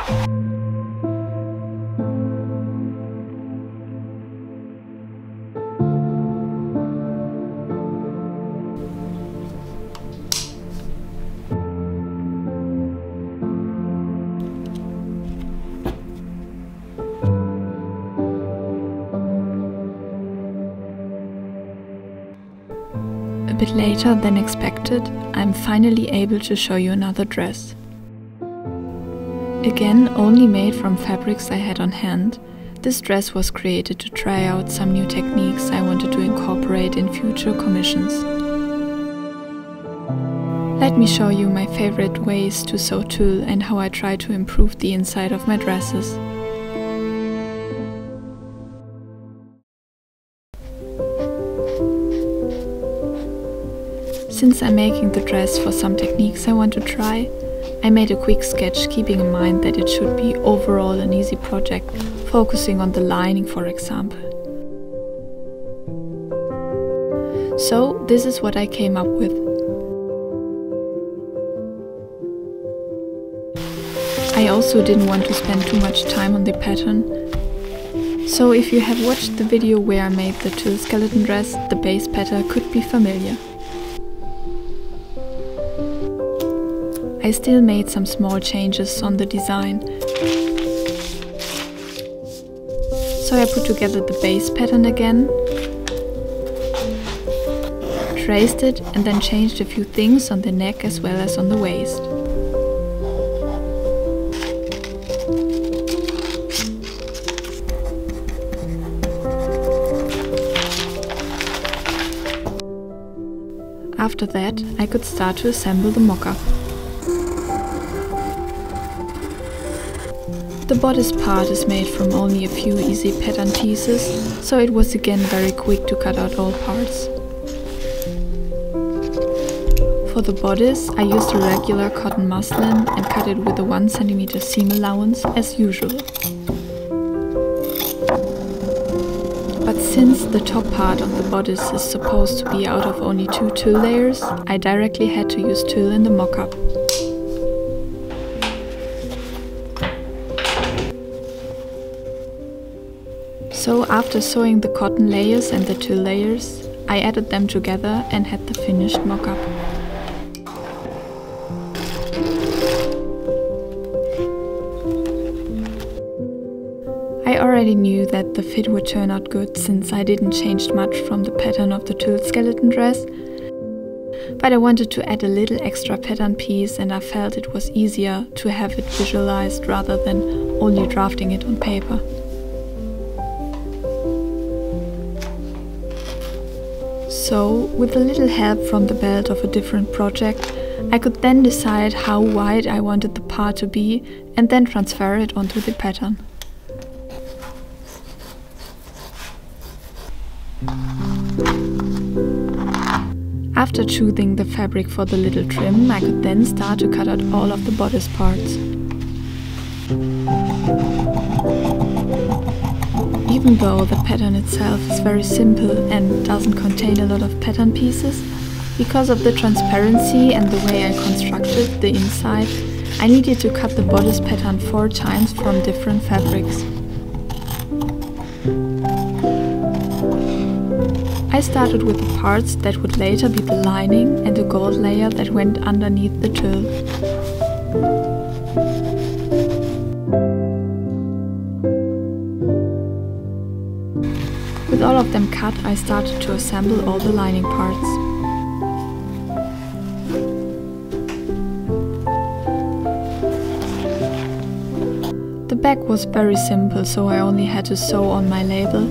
A bit later than expected, I'm finally able to show you another dress. Again, only made from fabrics I had on hand, this dress was created to try out some new techniques I wanted to incorporate in future commissions. Let me show you my favorite ways to sew tulle and how I try to improve the inside of my dresses. Since I'm making the dress for some techniques I want to try, I made a quick sketch keeping in mind that it should be overall an easy project, focusing on the lining for example. So this is what I came up with. I also didn't want to spend too much time on the pattern, so if you have watched the video where I made the tulle skeleton dress, the base pattern could be familiar. I still made some small changes on the design. So I put together the base pattern again, traced it and then changed a few things on the neck as well as on the waist. After that, I could start to assemble the mock-up. The bodice part is made from only a few easy pattern pieces, so it was again very quick to cut out all parts. For the bodice, I used a regular cotton muslin and cut it with a 1 cm seam allowance as usual. But since the top part of the bodice is supposed to be out of only 2 tulle layers, I directly had to use tulle in the mock-up. So after sewing the cotton layers and the tulle layers, I added them together and had the finished mock-up. I already knew that the fit would turn out good since I didn't change much from the pattern of the tulle skeleton dress, but I wanted to add a little extra pattern piece and I felt it was easier to have it visualized rather than only drafting it on paper. So, with a little help from the belt of a different project, I could then decide how wide I wanted the part to be and then transfer it onto the pattern. After choosing the fabric for the little trim, I could then start to cut out all of the bodice parts. Even though the pattern itself is very simple and doesn't contain a lot of pattern pieces, because of the transparency and the way I constructed the inside, I needed to cut the bodice pattern 4 times from different fabrics. I started with the parts that would later be the lining and the gold layer that went underneath the tulle. With all of them cut, I started to assemble all the lining parts. The back was very simple, so I only had to sew on my label.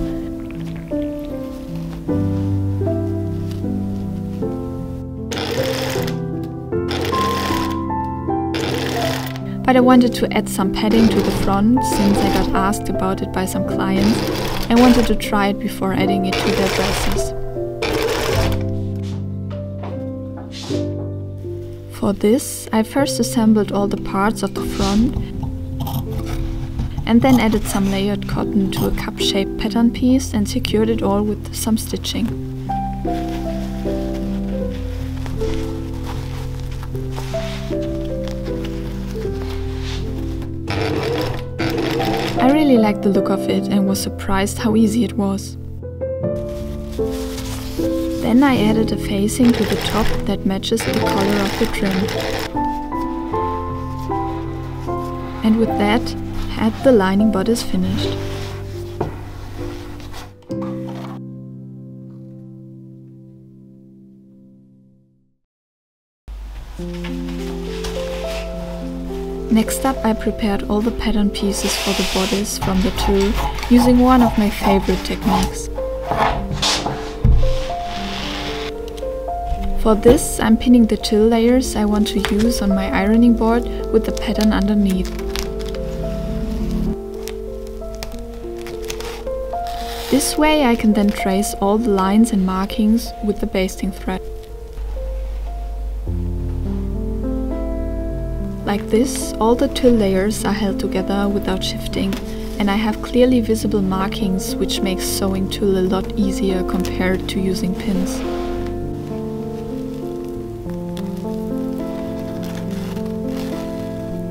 But I wanted to add some padding to the front, since I got asked about it by some clients and wanted to try it before adding it to their dresses. For this, I first assembled all the parts of the front and then added some layered cotton to a cup-shaped pattern piece and secured it all with some stitching. I really liked the look of it and was surprised how easy it was. Then I added a facing to the top that matches the color of the trim. And with that, had the lining bodice finished. Next up, I prepared all the pattern pieces for the bodice from the tulle using one of my favorite techniques. For this, I'm pinning the tulle layers I want to use on my ironing board with the pattern underneath. This way I can then trace all the lines and markings with the basting thread. Like this, all the tulle layers are held together without shifting, and I have clearly visible markings, which makes sewing tulle a lot easier compared to using pins.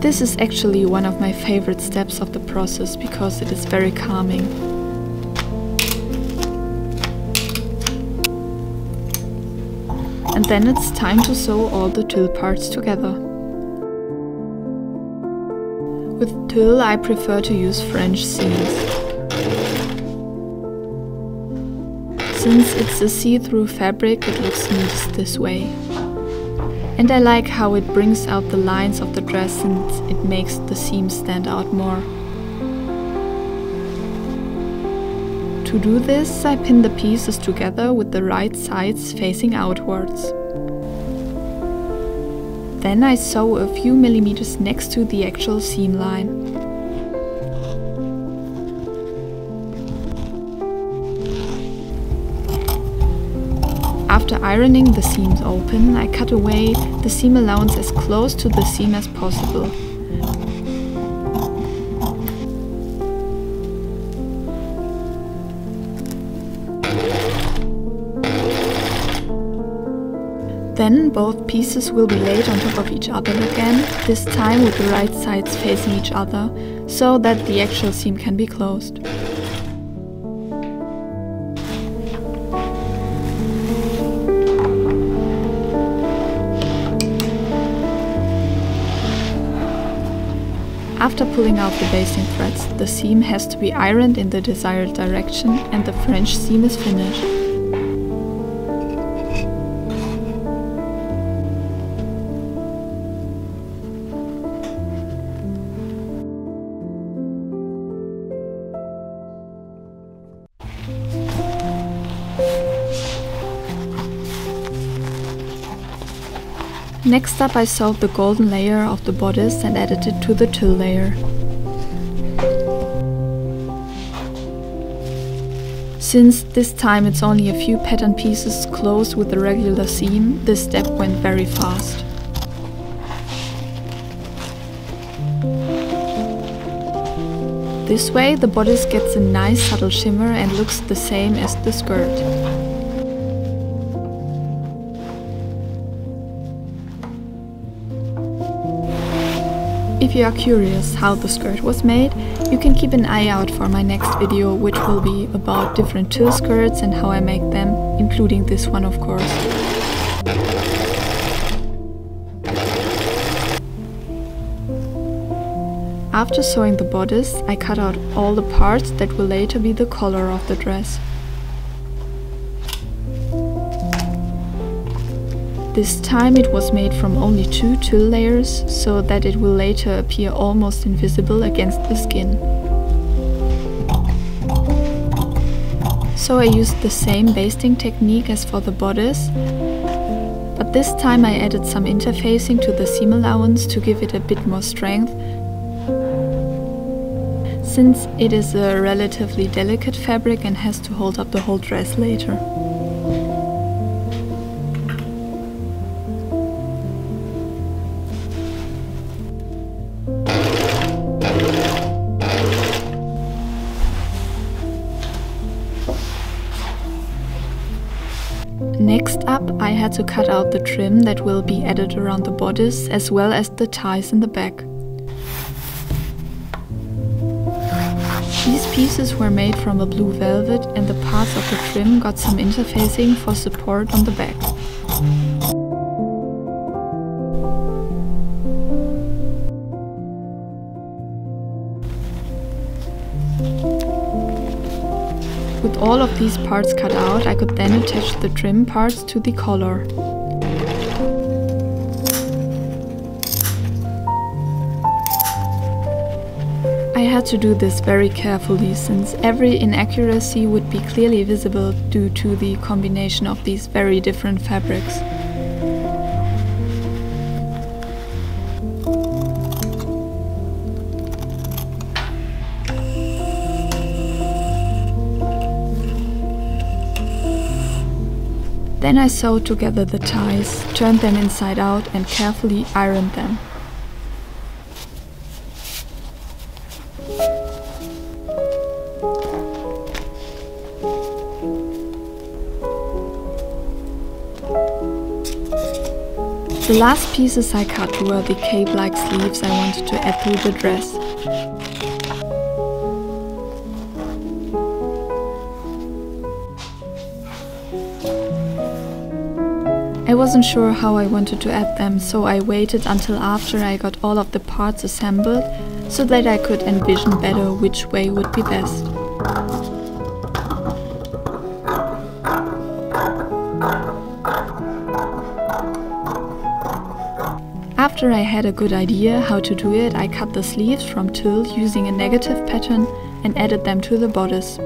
This is actually one of my favorite steps of the process because it is very calming. And then it's time to sew all the tulle parts together. With tulle I prefer to use French seams. Since it's a see-through fabric, it looks neatest this way. And I like how it brings out the lines of the dress since it makes the seams stand out more. To do this, I pin the pieces together with the right sides facing outwards. Then I sew a few millimeters next to the actual seam line. After ironing the seams open, I cut away the seam allowance as close to the seam as possible. Then both pieces will be laid on top of each other again, this time with the right sides facing each other, so that the actual seam can be closed. After pulling out the basting threads, the seam has to be ironed in the desired direction and the French seam is finished. Next up I sewed the golden layer of the bodice and added it to the tulle layer. Since this time it's only a few pattern pieces closed with the regular seam, this step went very fast. This way the bodice gets a nice subtle shimmer and looks the same as the skirt. If you are curious how the skirt was made, you can keep an eye out for my next video, which will be about different tulle skirts and how I make them, including this one of course. After sewing the bodice, I cut out all the parts that will later be the collar of the dress. This time it was made from only 2 tulle layers, so that it will later appear almost invisible against the skin. So I used the same basting technique as for the bodice, but this time I added some interfacing to the seam allowance to give it a bit more strength, since it is a relatively delicate fabric and has to hold up the whole dress later. Next up, I had to cut out the trim that will be added around the bodice, as well as the ties in the back. These pieces were made from a blue velvet and the parts of the trim got some interfacing for support on the back. With all of these parts cut out, I could then attach the trim parts to the collar. I had to do this very carefully, since every inaccuracy would be clearly visible due to the combination of these very different fabrics. Then I sewed together the ties, turned them inside out and carefully ironed them. The last pieces I cut were the cape-like sleeves I wanted to add through the dress. I wasn't sure how I wanted to add them, so I waited until after I got all of the parts assembled, so that I could envision better which way would be best. After I had a good idea how to do it, I cut the sleeves from Tulle using a negative pattern and added them to the bodice.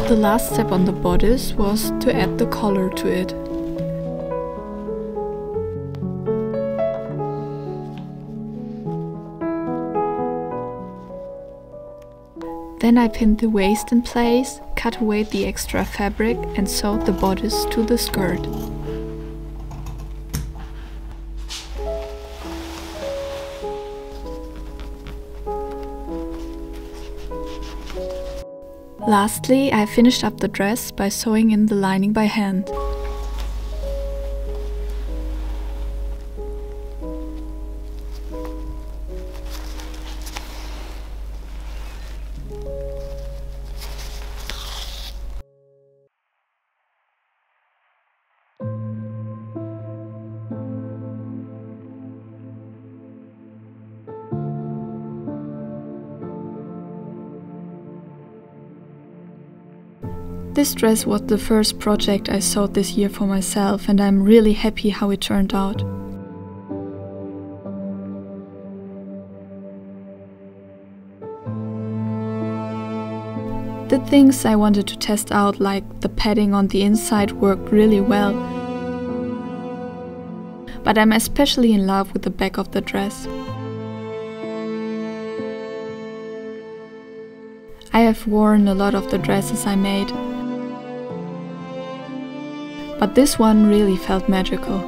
The last step on the bodice was to add the collar to it. Then I pinned the waist in place, cut away the extra fabric and sewed the bodice to the skirt. Lastly, I finished up the dress by sewing in the lining by hand. This dress was the first project I sewed this year for myself, and I'm really happy how it turned out. The things I wanted to test out, like the padding on the inside, worked really well. But I'm especially in love with the back of the dress. I have worn a lot of the dresses I made, but this one really felt magical.